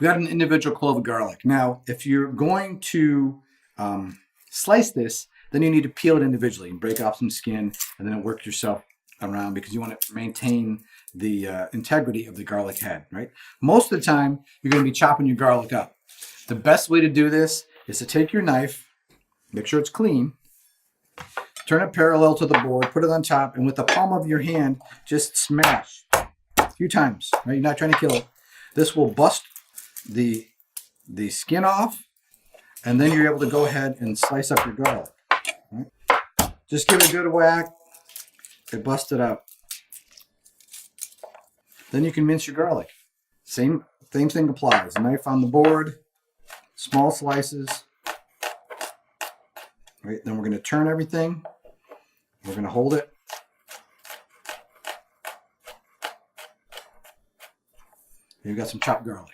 we got an individual clove of garlic. Now, if you're going to slice this, then you need to peel it individually and break off some skin and then work yourself around because you want to maintain the integrity of the garlic head, right? Most of the time, you're going to be chopping your garlic up. The best way to do this is to take your knife, make sure it's clean, turn it parallel to the board, put it on top, and with the palm of your hand, just smash a few times, right? You're not trying to kill it. This will bust the skin off, and then you're able to go ahead and slice up your garlic. Right? Just give it a good whack. It busted up. Then you can mince your garlic. Same thing applies. Knife on the board, small slices. Right, then we're going to turn everything. We're going to hold it. You've got some chopped garlic.